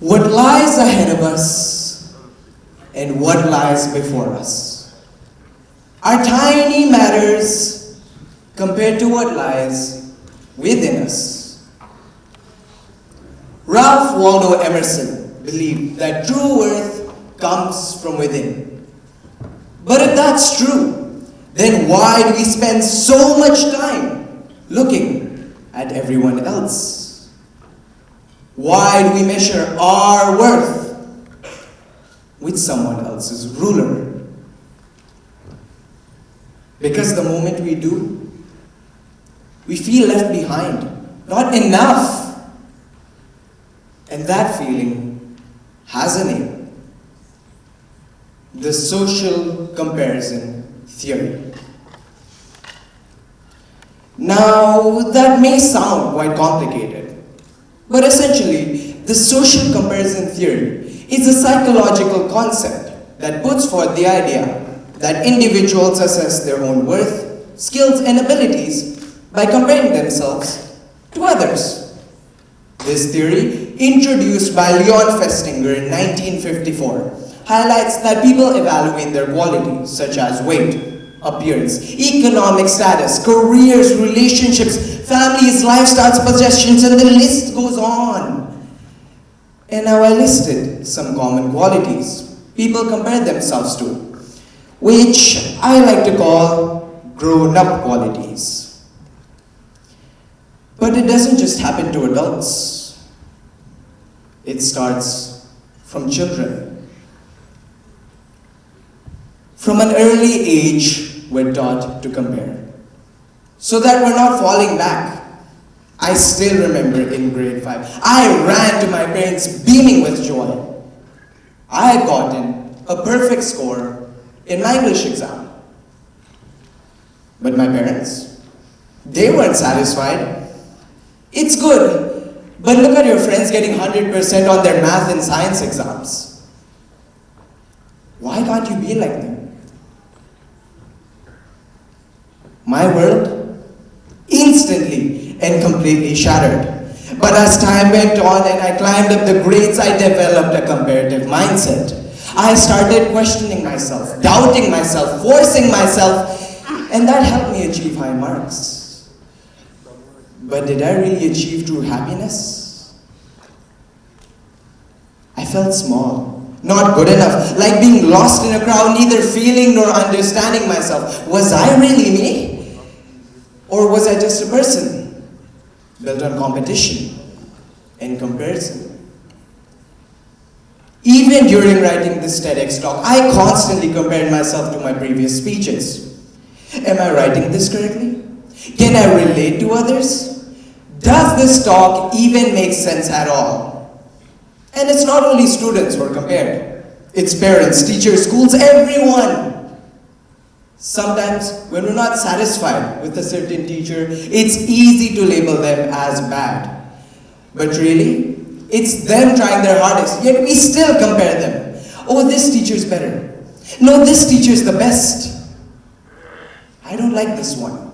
What lies ahead of us and what lies before us are tiny matters compared to what lies within us. Ralph Waldo Emerson believed that true worth comes from within. But if that's true, then why do we spend so much time looking at everyone else? Why do we measure our worth with someone else's ruler? Because the moment we do, we feel left behind, not enough. And that feeling has a name: the social comparison theory. Now, that may sound quite complicated, but essentially, the social comparison theory is a psychological concept that puts forth the idea that individuals assess their own worth, skills, and abilities by comparing themselves to others. This theory, introduced by Leon Festinger in 1954, highlights that people evaluate their qualities such as weight, appearance, economic status, careers, relationships, families, lifestyles, possessions, and the list goes on. And now I listed some common qualities people compare themselves to, which I like to call grown-up qualities. But it doesn't just happen to adults. It starts from children. From an early age, we're taught to compare, so that we're not falling back. I still remember in grade 5, I ran to my parents beaming with joy. I had gotten a perfect score in my English exam. But my parents, they weren't satisfied. It's good, but look at your friends getting 100% on their math and science exams. Why can't you be like them? My world instantly and completely shattered. But as time went on and I climbed up the grades, I developed a comparative mindset. I started questioning myself, doubting myself, forcing myself, and that helped me achieve high marks. But did I really achieve true happiness? I felt small, not good enough, like being lost in a crowd, neither feeling nor understanding myself. Was I really me? Or was I just a person built on competition and comparison? Even during writing this TEDx talk, I constantly compared myself to my previous speeches. Am I writing this correctly? Can I relate to others? Does this talk even make sense at all? And it's not only students who are compared. It's parents, teachers, schools, everyone. Sometimes, when we're not satisfied with a certain teacher, it's easy to label them as bad. But really, it's them trying their hardest, yet we still compare them. Oh, this teacher's better. No, this teacher's the best. I don't like this one.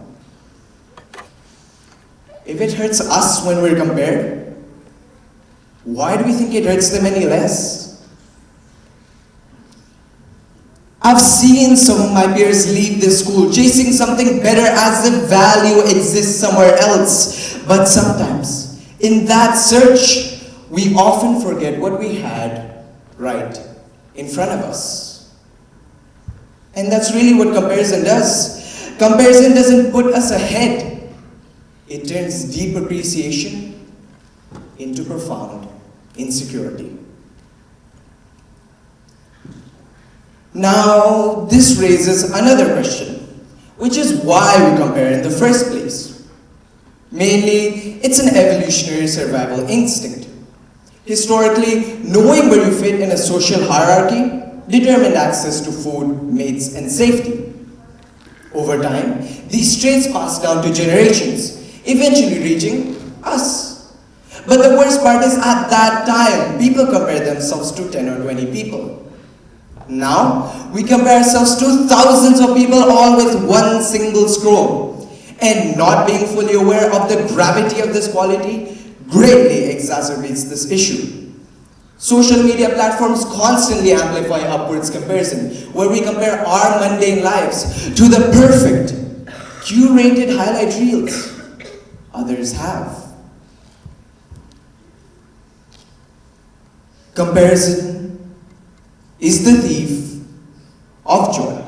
If it hurts us when we're compared, why do we think it hurts them any less? I've seen some of my peers leave this school chasing something better as if value exists somewhere else. But sometimes, in that search, we often forget what we had right in front of us. And that's really what comparison does. Comparison doesn't put us ahead. It turns deep appreciation into profound insecurity. Now, this raises another question, which is why we compare in the first place. Mainly, it's an evolutionary survival instinct. Historically, knowing where you fit in a social hierarchy determined access to food, mates, and safety. Over time, these traits passed down to generations, eventually reaching us. But the worst part is, at that time, people compared themselves to 10 or 20 people. Now, we compare ourselves to thousands of people, all with one single scroll. And not being fully aware of the gravity of this quality greatly exacerbates this issue. Social media platforms constantly amplify upwards comparison, where we compare our mundane lives to the perfect, curated highlight reels others have. Comparison is the thief of joy.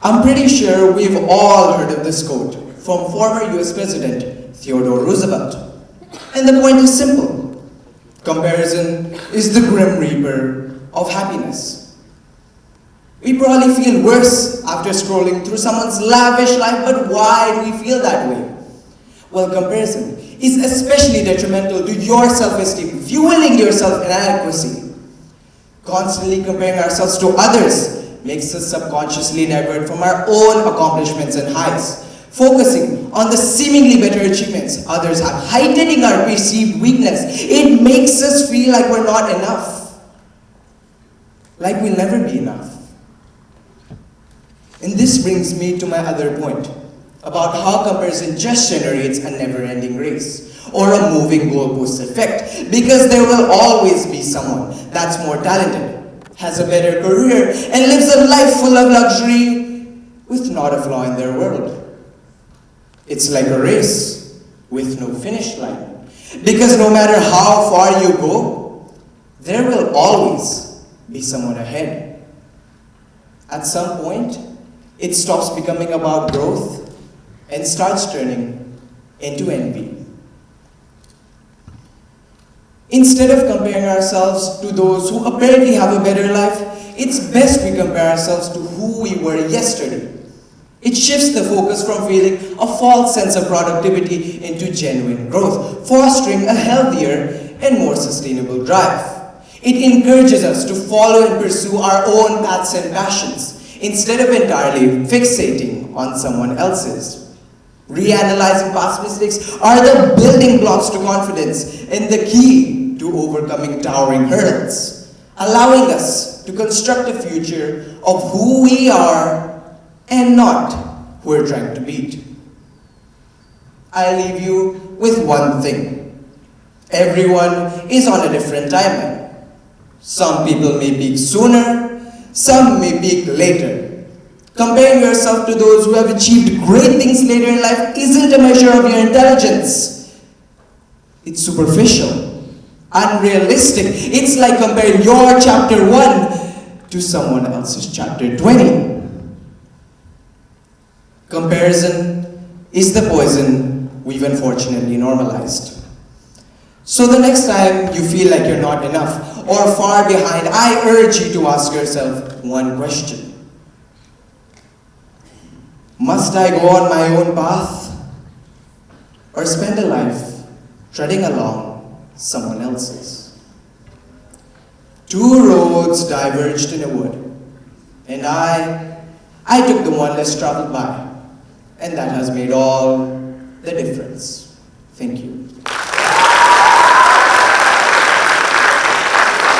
I'm pretty sure we've all heard of this quote from former US President Theodore Roosevelt. And the point is simple. Comparison is the grim reaper of happiness. We probably feel worse after scrolling through someone's lavish life, but why do we feel that way? Well, comparison is especially detrimental to your self-esteem, fueling your self-inadequacy. Constantly comparing ourselves to others makes us subconsciously divert from our own accomplishments and highs, focusing on the seemingly better achievements others have, heightening our perceived weakness. It makes us feel like we're not enough, like we'll never be enough. And this brings me to my other point, about how comparison just generates a never-ending race, or a moving goalpost effect, because there will always be someone that's more talented, has a better career, and lives a life full of luxury with not a flaw in their world. It's like a race with no finish line, because no matter how far you go, there will always be someone ahead. At some point, it stops becoming about growth and starts turning into envy. Instead of comparing ourselves to those who apparently have a better life, it's best we compare ourselves to who we were yesterday. It shifts the focus from feeling a false sense of productivity into genuine growth, fostering a healthier and more sustainable drive. It encourages us to follow and pursue our own paths and passions, instead of entirely fixating on someone else's. Reanalyzing past mistakes are the building blocks to confidence and the key to overcoming towering hurdles, allowing us to construct a future of who we are and not who we're trying to beat. I leave you with one thing. Everyone is on a different timeline. Some people may peak sooner, some may peak later. Comparing yourself to those who have achieved great things later in life isn't a measure of your intelligence. It's superficial, unrealistic. It's like comparing your chapter 1 to someone else's chapter 20. Comparison is the poison we've unfortunately normalized. So the next time you feel like you're not enough or far behind, I urge you to ask yourself one question. Must I go on my own path or spend a life treading along someone else's? Two roads diverged in a wood, and I took the one less traveled by. And that has made all the difference. Thank you.